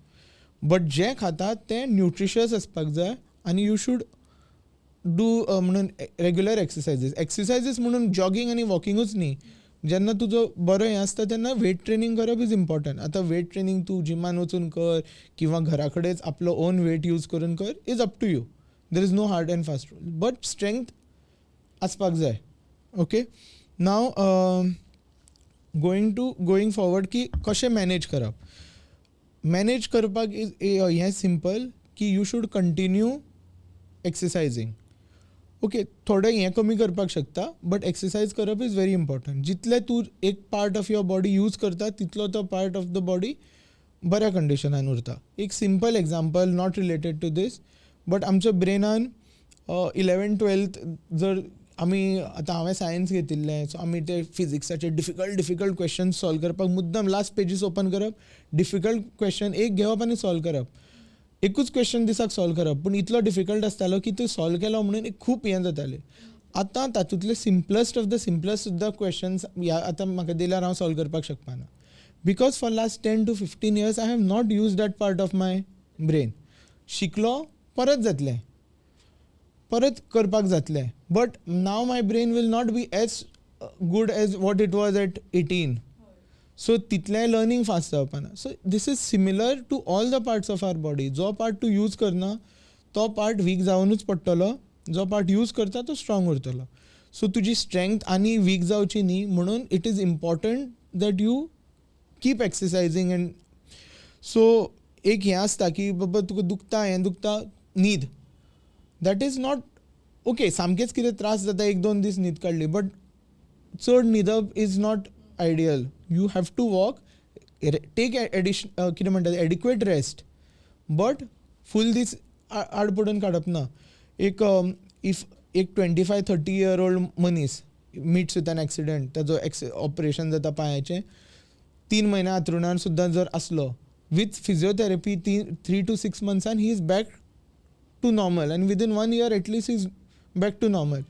बट जें खातात तें न्युट्रिशियस आसपाक जाय आनी यू शूड डू म्हणून रेग्युलर एक्सरसायजीस म्हणून जॉगिंग आनी वॉकिंगूच न्ही. जेन्ना तुजो बरो हें आसता तेन्ना वेट ट्रेनींग करप इज इम्पॉर्टंट. आतां वेट ट्रेनींग तूं जिमान वचून कर किंवा घरा कडेच आपलो ओन वेट यूज करून कर, is up to you. There is no hard and fast rule, but strength आसपाक जाय. ओके. नाव गोईंग फॉवर्ड की कशें मॅनेज करप. मॅनेज करपाक इज हें सिंपल की यू शूड कंटिन्यू एक्सरसायजींग. ओके. थोडें हें कमी करपाक शकता, बट एक्सरसायज करप इज व्हेरी इम्पॉर्टंट. जितले तूं एक part of your body use करता, तितलो तो पार्ट ऑफ द बॉडी बऱ्या कंडिशनान उरता. एक simple example not related to this, but आमच्या ब्रेनान 11th-12th जर आमी आतां हांवें सायन्स घेतिल्लें, सो आमी ते फिजिक्साचे डिफिकल्ट क्वेश्चन सॉल्व करपाक मुद्दम लास्ट पेजीस ओपन करप, डिफिकल्ट क्वेश्चन एक घेवप आनी सॉल्व करप. एकूच क्वेश्चन दिसाक सॉल्व करप, पूण इतलो डिफिकल्ट आसतालो की तो सॉल्व केलो म्हणून एक खूब हें जातालें. आतां तातूंतले सिंपलस्ट ऑफ द सिंपलस्ट सुद्दां क्वेश्चन्स आतां म्हाका दिल्यार हांव सॉल्व करपाक शकपाना. Because for last 10 to 15 years I have not use that part of my brain. शिकलो परत जातलें, परत करपाक जातलें, but now my brain will not be as good as what it was at 18. So तितलें लर्निंग फास्ट जावपाना. So this is similar to all the parts of our body. जो part तूं यूज करना तो पार्ट वीक जावनूच पडटलो, जो part use करता तो स्ट्रॉंग उरतलो. सो तुजी स्ट्रेंथ आनी वीक जावची न्ही म्हणून it is important that you keep exercising. And so एक हें आसता की बाबा तुका दुखता, हें दुखता, न्हीद. That is not okay. सामकेंच कितें त्रास जाता 1-2 दीस न्हीद काडली, बट चड न्हिदप is not ideal. You have to walk, take कितें म्हणटा एडिक्वेट रेस्ट, बट फूल दीस आड पडून काडप ना. एक इफ एक 25-30 year old मनीस मीट्स विथ एन एक्सिडेंट, ताजो ऑपरेशन जाता पांयाचें, 3 म्हयने हांतरुणार सुद्दां जर आसलो, with physiotherapy 3 to 6 months he is back to normal, and within 1 year at least is back to normal.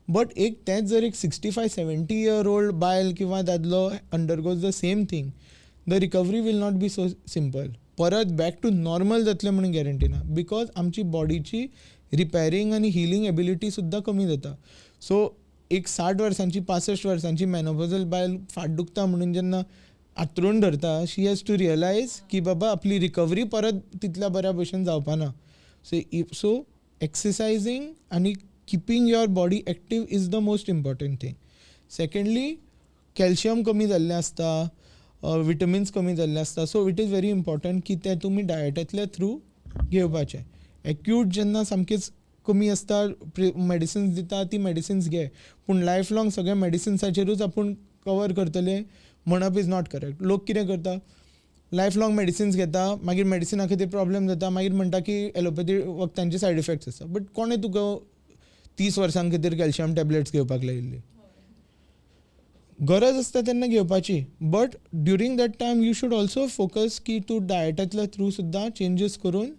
But एक तेंच जर एक 65-70 year old बायल किंवा दादलो undergoes the same thing, the recovery will not be so simple. परत back to normal जातलें म्हणून गॅरंटी ना, बिकॉज आमची बॉडीची रिपेरींग आनी हिलींग एबिलिटी सुद्दां कमी जाता. सो एक 60 वर्सांची 65 वर्सांची मेनोपॉजल बायल फाट दुखता म्हणून जेन्ना आतरून धरता, शी हॅज टू रियलायज की बाबा आपली रिकवरी परत तितल्या बऱ्या भशेन जावपाना. सो एक्सरसायजींग आनी keeping your body active is the most important thing. Secondly, calcium कमी जाल्लें आसता, vitamins कमी जाल्लें आसता, so it is very important की ते तुमी डायटांतल्या थ्रू घेवपाचें. एक्यूट जेन्ना सामकेंच कमी आसता, मेडिसिन्स दिता ती मेडिसिन्स घे, पूण लायफ लाँग सगळ्या मेडिसिन्साचेरूच आपूण कवर करतले म्हणप इज नॉट करेक्ट. लोक कितें करता, लायफ लाँग मेडिसिन्स घेता, मागीर मेडिसिना खातीर प्रॉब्लेम जाता, मागीर म्हणटा की एलोपॅथी वखदांचे सायड इफेक्ट्स आसा. बट कोणें तुका 30 वर्सां खातीर कॅल्शियम टॅबलेट्स घेवपाक लायिल्ली? गरज आसता तेन्ना घेवपाची, but during that time you should also focus की तूं डायटांतल्या थ्रू सुद्दां चेंजीस करून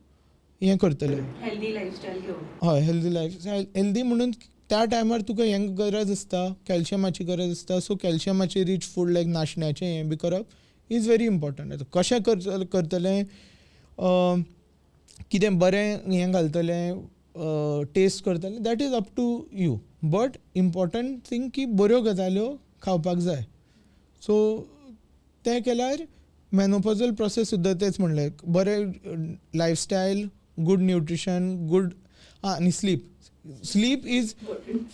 हें करतलें. हेल्दी लायफस्टायल घेवन. हय, हेल्दी लायफ हेल्दी म्हणून त्या टायमार तुका हें गरज आसता, कॅल्शियमाची गरज आसता. सो कॅल्शियमाची रीच फूड लायक नाशण्याचें हें बी करप इज व्हेरी इम्पॉर्टंट. आतां कशें करतलें, कितें बरें हें घालतलें, टेस्ट करतलें, that is up to you. But important thing की बऱ्यो गजाल्यो खावपाक जाय. सो तें केल्यार मेनोपॉजल प्रोसेस सुद्दां तेच म्हणलें, बरें लायफस्टायल, गूड न्युट्रिशन, गूड आनी स्लीप. स्लीप इज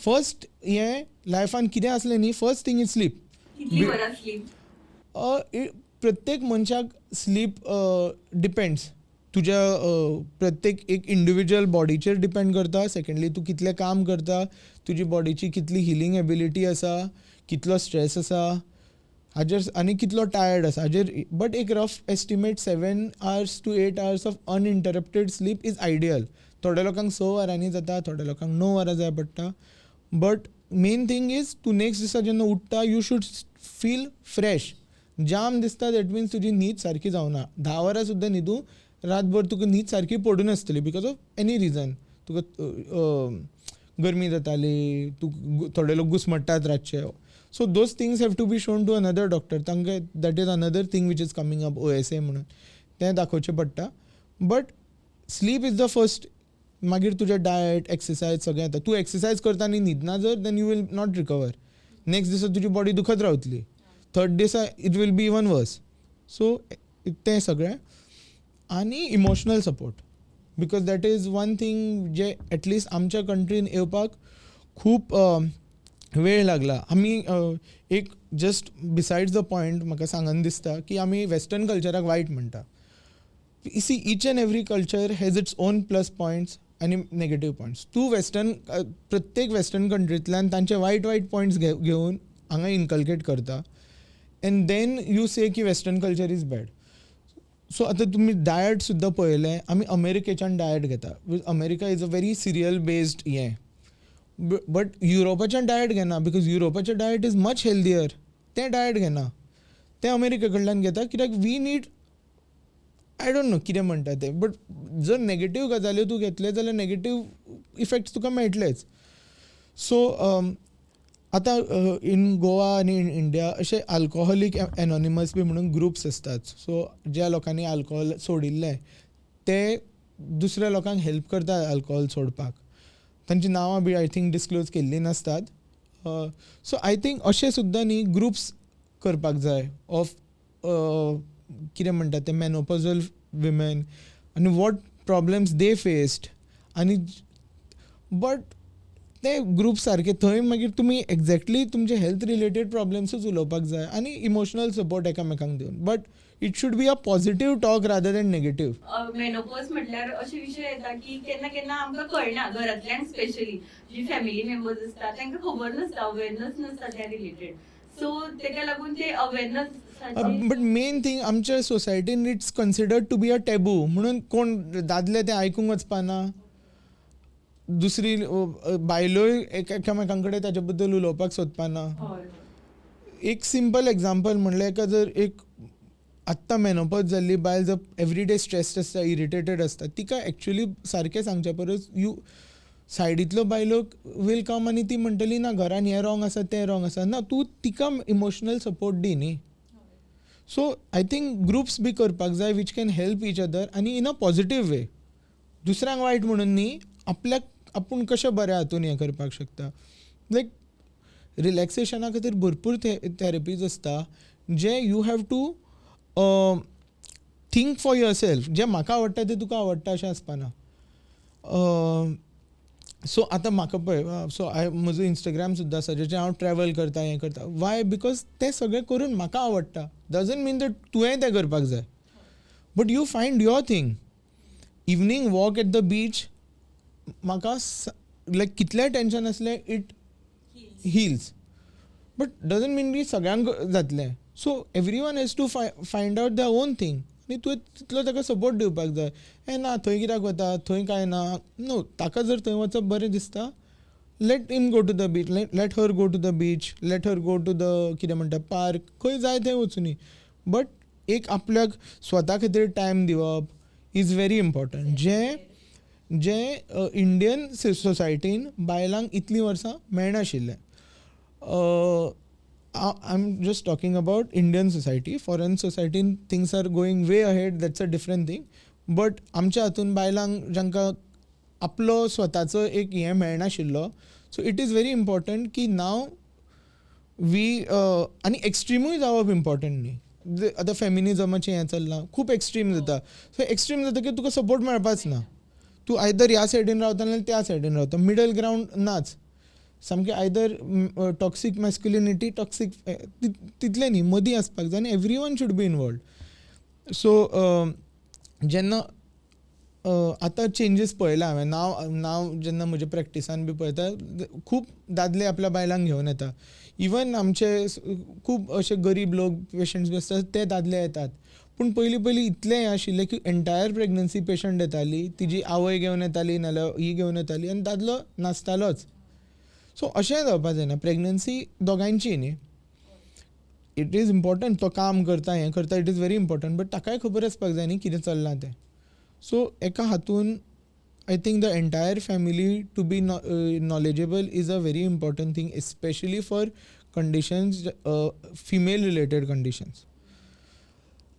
फर्स्ट हें लायफान कितें आसलें न्ही, फर्स्ट थिंग इज स्लीप. कितली वरां स्लीप? प्रत्येक मनशाक स्लीप डिपेंड्स. तुज्या प्रत्येक एक इंडिविज्युअल बॉडीचेर डिपेंड करता. सेकंडली तूं कितलें काम करता, तुजी बॉडीची कितली हिलींग एबिलिटी आसा, कितलो स्ट्रेस आसा हाजेर, आनी कितलो टायर्ड आसा हाजेर. बट एक rough estimate 7 hours to 8 hours of uninterrupted sleep is ideal. थोड्या लोकांक 6 वरांनी जाता, थोड्या लोकांक 9 वरां जाय पडटा. बट मेन थिंग इज तूं नेक्स्ट दिसा जेन्ना उठ्ठा यू शूड फील फ्रेश. जाम दिसता दॅट मिन्स तुजी न्हीद सारकी जावना. 10 वरां सुद्दां न्हिदूं, रातभर तुका न्हीद सारकी पडूं नासतली बिकॉज ऑफ एनी रिजन. तुका गरमी जाताली, तूं थोडे लोक घुस्मट्टात रातचे. So those things have to be shown to another doctor. तांकां that is another thing which is coming up, OSA म्हणून तें दाखोवचें पडटा. But sleep is the first. मागीर तुजें डायट, एक्सरसायज सगळें येता. तूं एक्सरसायज करता आनी न्हिदना जर, then you will not recover. Next दिसा तुजी बॉडी दुखत रावतली, थर्ड दिसा it will be even worse. So तें सगळें. आनी emotional support, because that is one thing जे एटलिस्ट आमच्या कंट्रीन येवपाक खूब वेळ लागला. आमी एक जस्ट बिसायड्स द पॉयंट म्हाका सांगन दिसता की आमी वेस्टर्न कल्चराक वायट म्हणटा. See, each and every culture has its own plus points आनी नेगेटीव पॉयंट्स. तूं प्रत्येक वेस्टर्न कंट्रींतल्यान तांचे वायट पॉयंट्स घेवन हांगा इनकल्केट करता, एंड देन यू से की western culture is bad. So आतां तुमी डायट सुद्दां पळयलें आमी अमेरिकेच्यान डायट घेता America is a very cereal based हें बट युरोपाच्यान डायट घेना बिकॉज युरोपाचें डायट इज मच हेल्दियर तें डायट घेना तें अमेरिके कडल्यान घेता कित्याक we need I don't know कितें म्हणटा तें बट जर नेगेटीव गजाल्यो तूं घेतले जाल्यार नेगेटीव इफेक्ट्स तुका मेळटलेच सो आतां इन गोवा आनी इन इंडिया अशे अल्कोहोलीक एनॉनिमस बी म्हणून ग्रुप्स आसतात सो ज्या लोकांनी अल्कोहोल सोडिल्लें ते दुसऱ्या लोकांक हेल्प करतात अल्कोहोल सोडपाक तांची नांवां बी आय थिंक डिस्क्लोज केल्लीं नासतात सो आय थिंक अशे सुद्दां न्ही ग्रुप्स करपाक जाय ऑफ कितें म्हणटा ते मेनोपॉजल विमेन आनी वॉट प्रॉब्लेम्स दे फेस्ड आनी बट ते ग्रुप सारके थंय मागीर तुमी एक्झॅक्टली तुमचे हेल्थ रिलेटेड प्रॉब्लेम्सूच उलोवपाक जाय आनी इमोशनल सपोर्ट एकामेकांक दिवन but it should be a positive talk rather than negative menopause म्हटल्यार अशे विशय येता की केन्ना केन्ना आमकां कळना घरांतल्यांक स्पेशली जी फॅमिली मेंबर्स आसता तांकां खबर नासता अवेरनस नासता त्या रिलेटेड सो तेका लागून ते अवेरनस बट मेन थिंग आमच्या सोसायटीन it's considered to be a taboo म्हणून कोण दादले ते आयकूंक वचपाना दुसरी बायलोय एकामेकां कडेन ताचे बद्दल उलोवपाक सोदपाना एक सिंपल एग्जांपल म्हणल्यार एका जर एक आत्तां मेनोपॉज जाल्ली बायल जर एवरीडे स्ट्रेस्ड आसता इरिटेटेड आसता तिका एक्चुली सारकें सांगच्या परस सायडींतलो बायलो वील कम आनी ती म्हणटली ना घरान हें रॉंग आसा तें रॉंग आसा ना तूं तिका इमोशनल सपोर्ट दी न्ही सो आय थिंक ग्रुप्स बी करपाक जाय which can help each other आनी इन अ पॉझिटीव वे दुसऱ्यांक वायट म्हणून न्ही आपल्याक आपूण कशें बऱ्या हातून हें करपाक शकता लायक रिलॅक्सेशना खातीर भरपूर थेरपीज आसता जे you have to think for yourself जें म्हाका आवडटा तें तुका आवडटा अशें आसपाना सो आतां म्हाका पळय सो म्हजो इंस्टाग्राम सुद्दां आसा जेचेर हांव ट्रॅवल करता हें करता वाय बिकॉज तें सगळें करून म्हाका आवडटा डजंट मीन दॅट तुवें तें करपाक जाय but you find your thing evening walk at the beach म्हाका लायक कितलेंय टेंशन आसलें it heals but doesn't mean की सगळ्यांक जातलें so every one has to find out their own thing आनी तुवें तितलो ताका सपोर्ट दिवपाक जाय हें ना थंय कित्याक वता थंय कांय ना नो ताका जर थंय वचप बरें दिसता let him go to the beach let her go to the beach let her go to the कितें म्हणटा पार्क खंय जाय थंय वचूनी बट एक आपल्याक स्वता खातीर टायम दिवप इज व्हेरी इम्पॉर्टंट जें इंडियन सोसायटीन बायलांक इतलीं वर्सां मेळनाशिल्लें I'm just talking about Indian society. Foreign society, things are going way ahead. That's a different thing. But आमच्या हातून बायलांक जांकां आपलो स्वताचो एक हें मेळनाशिल्लो so it is very important की नाव वी आनी एक्स्ट्रिमूय जावप इम्पॉर्टंट न्ही आतां फेमिनिजमाचें हें चल्लां खूब एक्स्ट्रीम जाता सो एक्स्ट्रीम जाता की तुका सपोर्ट मेळपाच ना तूं आयदर ह्या सायडीन रावता नाजाल्यार त्या सायडीन रावता मिडल ग्रावंड नाच सामकें आयदर टॉक्सीक मॅस्क्युलिनिटी टॉक्सीक तितलें न्ही मदीं आसपाक जाय आनी every one should be involved so जेन्ना आतां चेंजीस पळयला हांवें नांव जेन्ना म्हज्या प्रॅक्टिसान बी पळयता खूब दादले आपल्या बायलांक घेवन येता इवन आमचे खूब अशे गरीब लोक पेशंट्स बी आसतात ते दादले येतात पूण पयलीं इतलें हें आशिल्लें की एंटायर प्रेग्नन्सी पेशंट येताली तिजी आवय घेवन येताली नाजाल्यार ही घेवन येताली आनी दादलो नासतालोच सो अशें जावपाक जायना प्रेग्नन्सी दोगांयची न्ही इट इज इम्पॉर्टंट तो काम करता हें करता it is very important but ताकाय खबर आसपाक जाय न्ही कितें चल्लां तें सो एका हातून I think the entire family to be knowledgeable is a very important thing especially for conditions female related conditions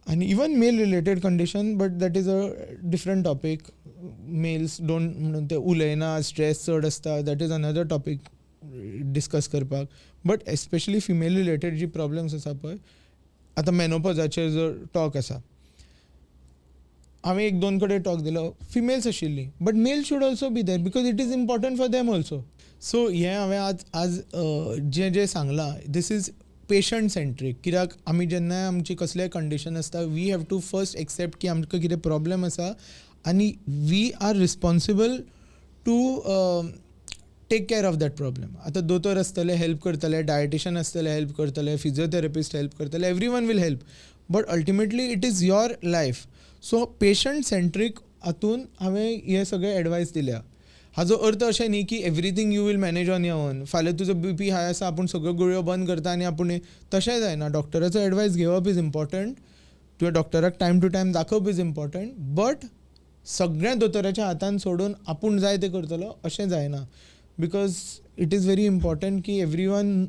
आनी even male related condition but that is a different topic males don't म्हणून ते उलयना stress चड आसता that is another topic discuss करपाक but especially female related जी problems आसा पळय आतां मेनोपॉजाचेर जर टॉक आसा हांवें एक दोन कडेन टॉक दिलो फिमेल्स आशिल्लीं but male should also be there because it is important for them also so हें हांवें आज जें सांगलां दीस इज पेशंट सेंट्रीक कित्याक आमी जेन्ना आमची कसलेंय कंडिशन आसता we have to first accept की आमकां कितें प्रॉब्लम आसा आनी we are responsible to take care of that problem आतां दोतोर आसतले हेल्प करतले डायटिशियन आसतले हेल्प करतले फिजिओथेरपिस्ट हेल्प करतले every one will help but ultimately it is your life. So patient centric हातून हांवें हे सगळे एडवायस दिल्या. हाजो अर्थ अशें न्ही की everything you will manage on your own. फाल्यां तुजो BP हाय आसा आपूण सगळ्यो गुळयो बंद करता आनी आपूण तशें जायना. डॉक्टराचो एडवायस घेवप इज इम्पॉर्टंट. तुवें डॉक्टराक टायम टू टायम दाखोवप इज इम्पॉर्टंट. बट सगळें दोतोराच्या हातान सोडून आपूण जाय तें करतलो अशें जायना. Because it is very important की एवरी वन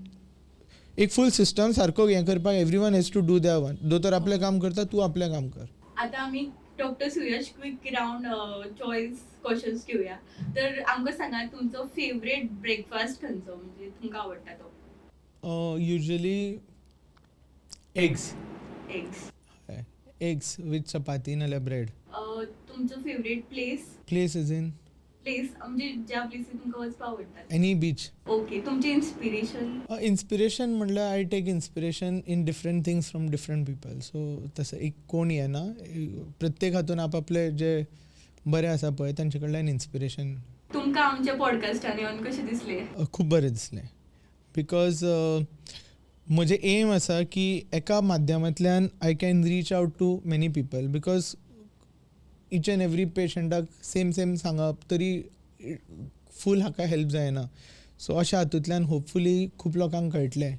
एक फूल सिस्टम सारको हें करपाक every one has to do their one. दोतोर आपलें काम करता, तूं आपलें काम कर. आता आम्ही doctor Suyash quick round choice questions घेऊया. तर आमकां सांगा तुमचो फेवरेट ब्रेकफास्ट खंयचो, म्हणजे तुमकां आवडटा तो? Usually eggs eggs. With chapati नाल्यार ब्रेड. तुमचो favourite place is in place म्हणजे ज्या प्लेसीर तुमकां वचपाक आवडटा? Any beach. ओके. तुमचे इन्स्पिरेशन? इन्स्पिरेशन म्हणल्यार I take inspiration in different things from different people. So तसं एक कोण येना, प्रत्येक हातून आपापले जे बरें आसा पळय तांचे कडल्यान इन्स्पिरेशन. तुमकां आमच्या पॉडकास्टान येवन कशें दिसलें? खूब बरें दिसलें. बिकॉज म्हजें एम आसा की एका माध्यमांतल्यान I can reach out to many people. Because each and every पेशंटाक सेम सांगप तरी फूल हाका हेल्प जायना. सो अशा हातूंतल्यान होपफुली खूब लोकांक कळटलें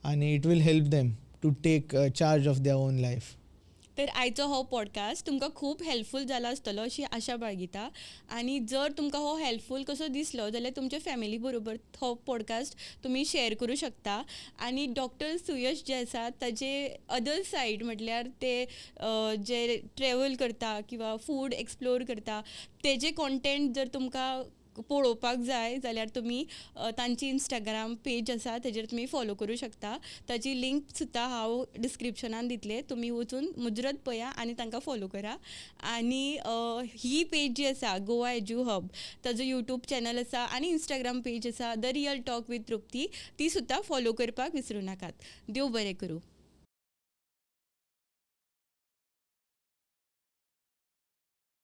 आनी it will help them to take charge of their own life. तर आयचो हो पॉडकास्ट तुमकां खूब हेल्पफूल जाला आसतलो अशी आशा बाळगिता. आनी जर तुमकां हो हेल्पफूल कसो दिसलो जाल्यार तुमच्या फॅमिली बरोबर हो पॉडकास्ट तुमी शेअर करूं शकता. आनी डॉक्टर सुयश जे आसा ताजे अदर सायड म्हटल्यार ते जे ट्रॅवल करता किंवा फूड एक्सप्लोर करता तेजे कॉन्टेंट जर तुमकां पळोवपाक जाय जाल्यार तुमी तांची इंस्टाग्राम पेज आसा तेजेर तुमी फॉलो करूं शकता. ताची लिंक सुद्दां हांव डिस्क्रिप्शनान दितलें. तुमी वचून मुजरत पळया आनी तांकां फॉलो करा. आनी ही पेज जी आसा गोवा एज्यू हब ताजो यूट्यूब चॅनल आसा आनी इंस्टाग्राम पेज आसा द रियल टॉक विथ तृप्ती, ती सुद्दां फॉलो करपाक विसरूं नाकात. देव बरें करूं.